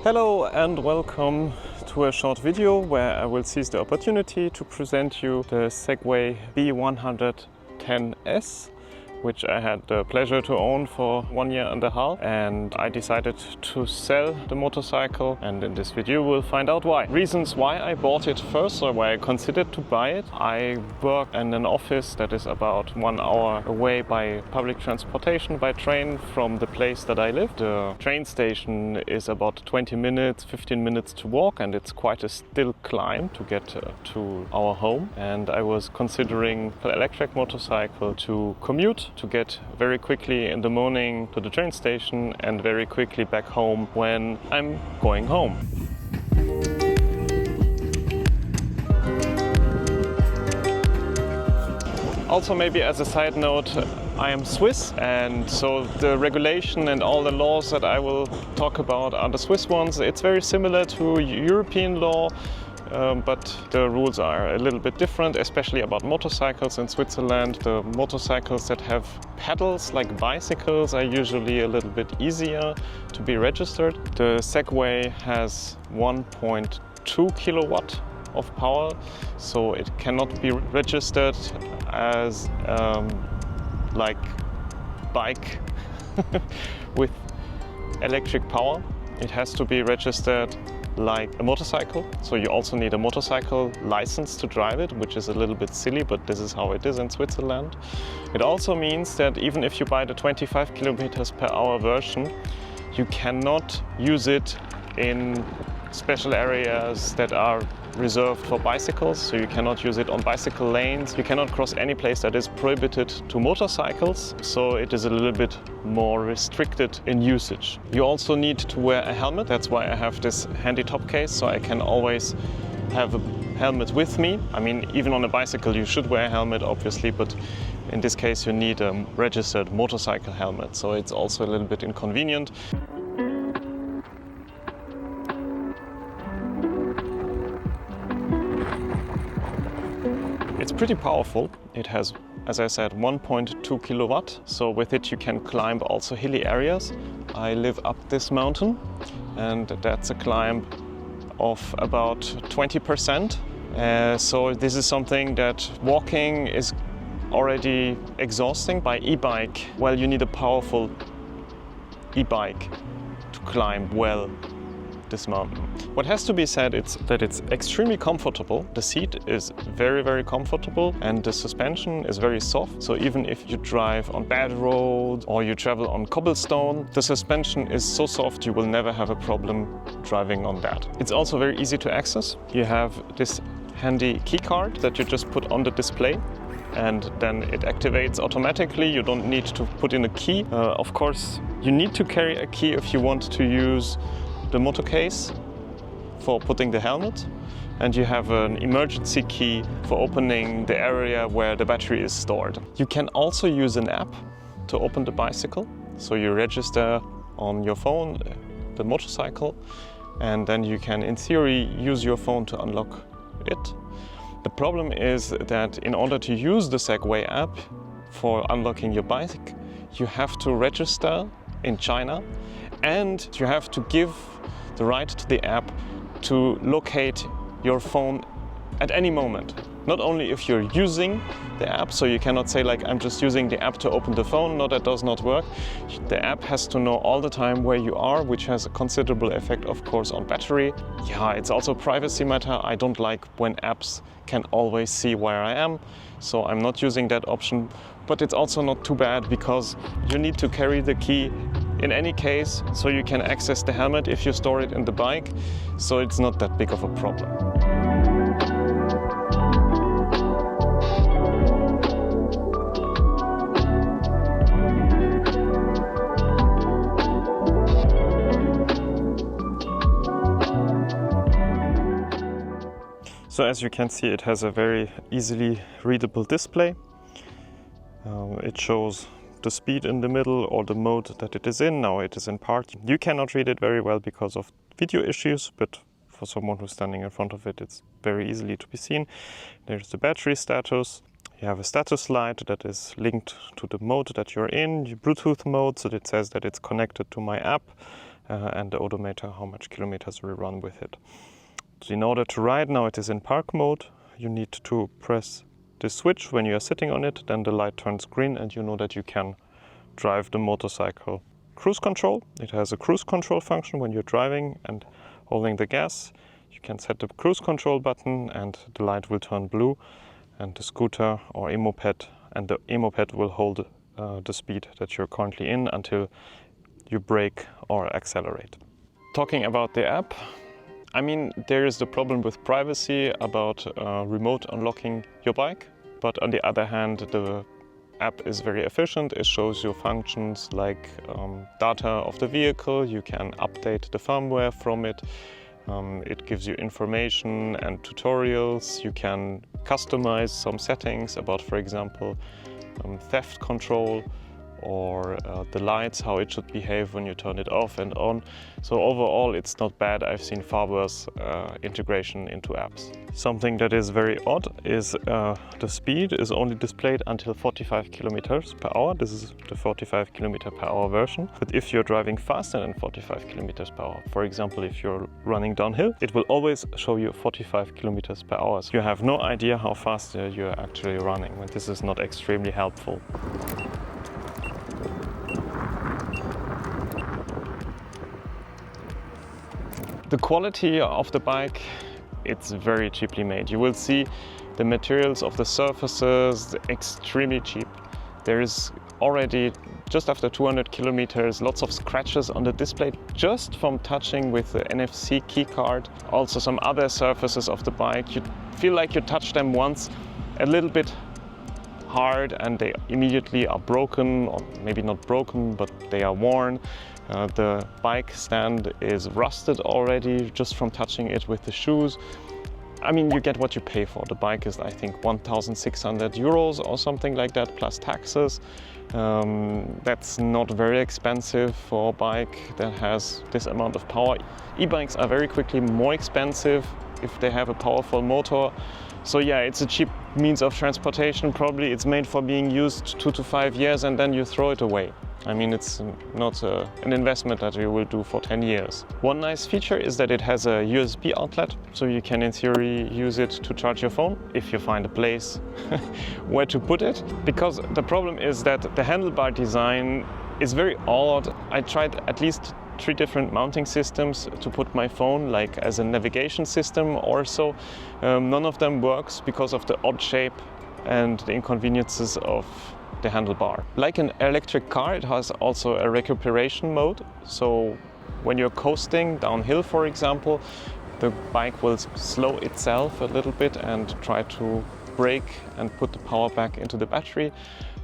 Hello and welcome to a short video where I will seize the opportunity to present you the Segway B110S, which I had the pleasure to own for 1.5 years, and I decided to sell the motorcycle, and in this video we'll find out why. Reasons why I bought it first, or why I considered to buy it. I work in an office that is about 1 hour away by public transportation, by train, from the place that I live. The train station is about 20 minutes, 15 minutes to walk, and it's quite a still climb to get to our home. And I was considering an electric motorcycle to commute, to get very quickly in the morning to the train station and very quickly back home when I'm going home. Also, maybe as a side note, I am Swiss, and so the regulation and all the laws that I will talk about are the Swiss ones. It's very similar to European law, but the rules are a little bit different, especially about motorcycles in Switzerland. The motorcycles that have pedals, like bicycles, are usually a little bit easier to be registered. The Segway has 1.2 kilowatt of power, so it cannot be registered as like bike with electric power. It has to be registered like a motorcycle, so you also need a motorcycle license to drive it, which is a little bit silly, but this is how it is in Switzerland. It also means that even if you buy the 25 kilometers per hour version, you cannot use it in special areas that are reserved for bicycles, so you cannot use it on bicycle lanes. You cannot cross any place that is prohibited to motorcycles, so it is a little bit more restricted in usage. You also need to wear a helmet. That's why I have this handy top case, so I can always have a helmet with me. I mean, even on a bicycle you should wear a helmet, obviously, but in this case you need a registered motorcycle helmet, so it's also a little bit inconvenient. It's pretty powerful. It has, as I said, 1.2 kilowatt, so with it you can climb also hilly areas. I live up this mountain, and that's a climb of about 20%. So this is something that walking is already exhausting. By e-bike, well, you need a powerful e-bike to climb well this mountain. What has to be said is that it's extremely comfortable. The seat is very, very comfortable, and the suspension is very soft. So even if you drive on bad roads or you travel on cobblestone, the suspension is so soft you will never have a problem driving on that. It's also very easy to access. You have this handy key card that you just put on the display, and then it activates automatically. You don't need to put in a key. Of course, you need to carry a key if you want to use the motor case for putting the helmet, and you have an emergency key for opening the area where the battery is stored. You can also use an app to open the bicycle, so you register on your phone the motorcycle, and then you can, in theory, use your phone to unlock it. The problem is that in order to use the Segway app for unlocking your bike, you have to register in China, and you have to give the right to the app to locate your phone at any moment. Not only if you're using the app, so you cannot say like, I'm just using the app to open the phone. No, that does not work. The app has to know all the time where you are, which has a considerable effect, of course, on battery. Yeah, it's also a privacy matter. I don't like when apps can always see where I am, so I'm not using that option. But it's also not too bad, because you need to carry the key in any case, so you can access the helmet if you store it in the bike, so it's not that big of a problem. So as you can see, it has a very easily readable display. It shows the speed in the middle or the mode that it is in. Now it is in park. You cannot read it very well because of video issues, but for someone who's standing in front of it, it's very easily to be seen. There's the battery status. You have a status light that is linked to the mode that you're in, your Bluetooth mode, so it says that it's connected to my app. and the odometer, how much kilometers we run with it. So in order to ride, now it is in park mode, you need to press the switch when you are sitting on it, then the light turns green and you know that you can drive the motorcycle. Cruise control, it has a cruise control function when you're driving and holding the gas. You can set the cruise control button and the light will turn blue, and the scooter or e-Moped and the e-Moped will hold the speed that you're currently in until you brake or accelerate. Talking about the app, I mean, there is the problem with privacy about remote unlocking your bike, but on the other hand, the app is very efficient. It shows you functions like data of the vehicle, you can update the firmware from it, it gives you information and tutorials, you can customize some settings about, for example, theft control or the lights, how it should behave when you turn it off and on. So overall it's not bad. I've seen far worse integration into apps. Something that is very odd is the speed is only displayed until 45 kilometers per hour. This is the 45 kilometer per hour version. But if you're driving faster than 45 kilometers per hour, for example, if you're running downhill, it will always show you 45 kilometers per hour. So you have no idea how fast you're actually running, and this is not extremely helpful. The quality of the bike, it's very cheaply made. You will see the materials of the surfaces, extremely cheap. There is already, just after 200 kilometers, lots of scratches on the display just from touching with the NFC key card. Also some other surfaces of the bike, you feel like you touch them once a little bit hard and they immediately are broken, or maybe not broken, but they are worn. The bike stand is rusted already just from touching it with the shoes. I mean, you get what you pay for. The bike is, I think, 1,600 euros or something like that, plus taxes. That's not very expensive for a bike that has this amount of power. E-bikes are very quickly more expensive if they have a powerful motor. So yeah, it's a cheap means of transportation. Probably it's made for being used 2 to 5 years and then you throw it away. I mean, it's not an investment that you will do for 10 years. One nice feature is that it has a USB outlet, so you can in theory use it to charge your phone if you find a place where to put it. Because the problem is that the handlebar design is very odd. I tried at least 3 different mounting systems to put my phone, like as a navigation system or so. None of them works because of the odd shape and the inconveniences of the handlebar. Like an electric car, it has also a recuperation mode. So when you're coasting downhill, for example, the bike will slow itself a little bit and try to brake and put the power back into the battery.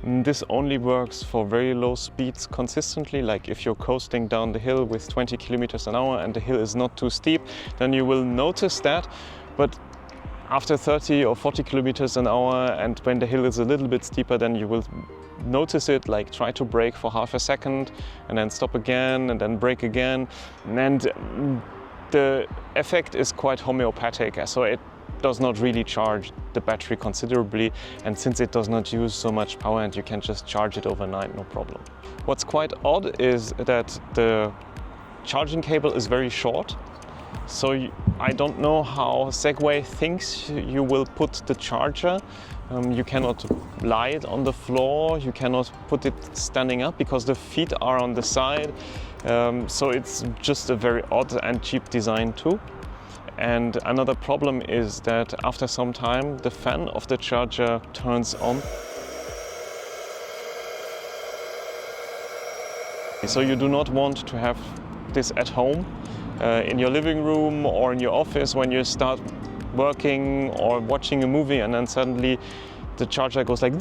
This only works for very low speeds consistently, like if you're coasting down the hill with 20 kilometers an hour and the hill is not too steep, then you will notice that. But after 30 or 40 kilometers an hour and when the hill is a little bit steeper, then you will notice it, like try to brake for half a second and then stop again and then brake again. And the effect is quite homeopathic, so it does not really charge the battery considerably, and since it does not use so much power and you can just charge it overnight, no problem. What's quite odd is that the charging cable is very short. So I don't know how Segway thinks you will put the charger. You cannot lie it on the floor, you cannot put it standing up because the feet are on the side. So it's just a very odd and cheap design too. And another problem is that after some time the fan of the charger turns on. So you do not want to have this at home. In your living room or in your office when you start working or watching a movie and then suddenly the charger goes like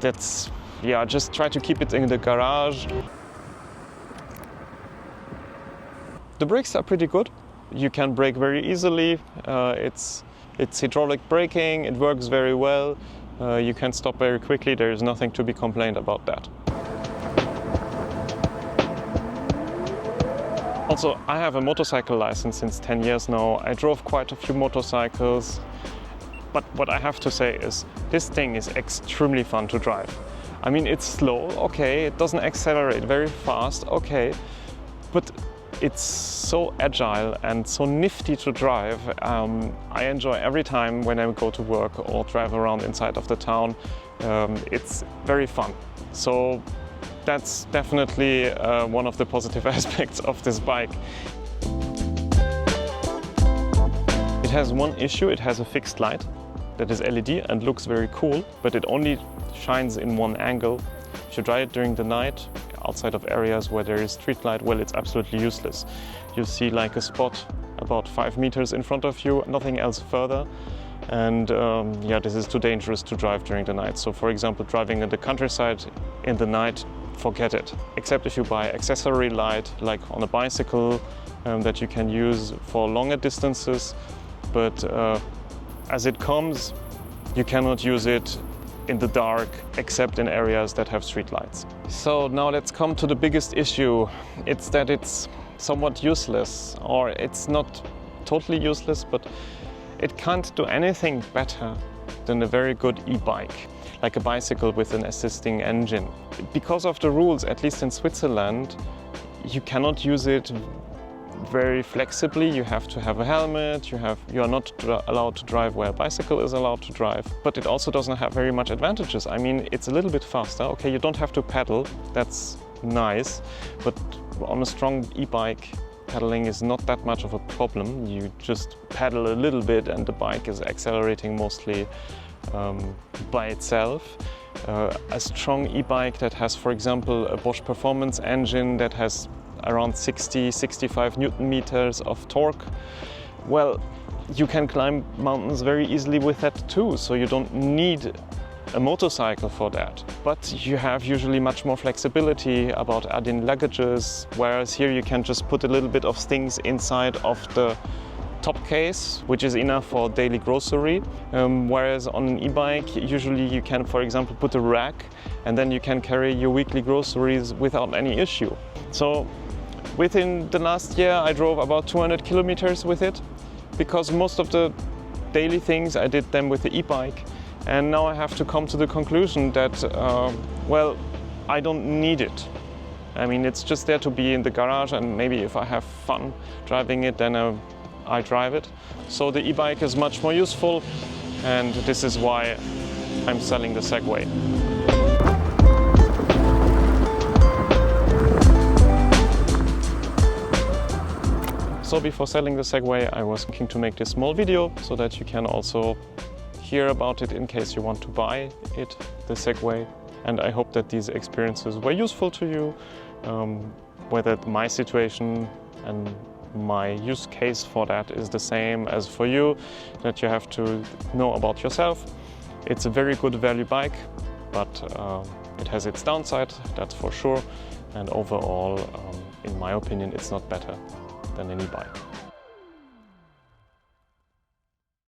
that's, yeah, just try to keep it in the garage. The brakes are pretty good. You can brake very easily. It's hydraulic braking, it works very well. You can stop very quickly, there is nothing to be complained about that. Also, I have a motorcycle license since 10 years now. I drove quite a few motorcycles, but what I have to say is this thing is extremely fun to drive. I mean, it's slow, okay, it doesn't accelerate very fast, okay, but it's so agile and so nifty to drive. I enjoy every time when I go to work or drive around inside of the town. It's very fun. So that's definitely one of the positive aspects of this bike. It has one issue, it has a fixed light that is LED and looks very cool, but it only shines in one angle. If you drive it during the night, outside of areas where there is street light, well, it's absolutely useless. You see like a spot about 5 meters in front of you, nothing else further. And yeah, this is too dangerous to drive during the night. So for example, driving in the countryside in the night, forget it. Except if you buy accessory light, like on a bicycle, that you can use for longer distances. But as it comes, you cannot use it in the dark, except in areas that have street lights. So now let's come to the biggest issue. It's that it's somewhat useless, or it's not totally useless, but it can't do anything better than a very good e-bike, like a bicycle with an assisting engine. Because of the rules, at least in Switzerland, you cannot use it very flexibly. You have to have a helmet, you are not allowed to drive where a bicycle is allowed to drive. But it also doesn't have very much advantages. I mean, it's a little bit faster. Okay, you don't have to pedal, that's nice, but on a strong e-bike, pedaling is not that much of a problem. You just pedal a little bit and the bike is accelerating mostly by itself. A strong e-bike that has, for example, a Bosch performance engine that has around 60-65 Newton meters of torque, well, you can climb mountains very easily with that too, so you don't need a motorcycle for that. But you have usually much more flexibility about adding luggages, whereas here you can just put a little bit of things inside of the top case, which is enough for daily grocery. Whereas on an e-bike, usually you can, for example, put a rack and then you can carry your weekly groceries without any issue. So within the last year, I drove about 200 kilometers with it, because most of the daily things I did them with the e-bike. And now I have to come to the conclusion that, well, I don't need it. I mean, it's just there to be in the garage, and maybe if I have fun driving it, then I drive it. So the e-bike is much more useful, and this is why I'm selling the Segway. So before selling the Segway, I was thinking to make this small video so that you can also hear about it in case you want to buy it, the Segway. And I hope that these experiences were useful to you, whether my situation and my use case for that is the same as for you, that you have to know about yourself. It's a very good value bike, but it has its downside, that's for sure. And overall, in my opinion, it's not better than any bike.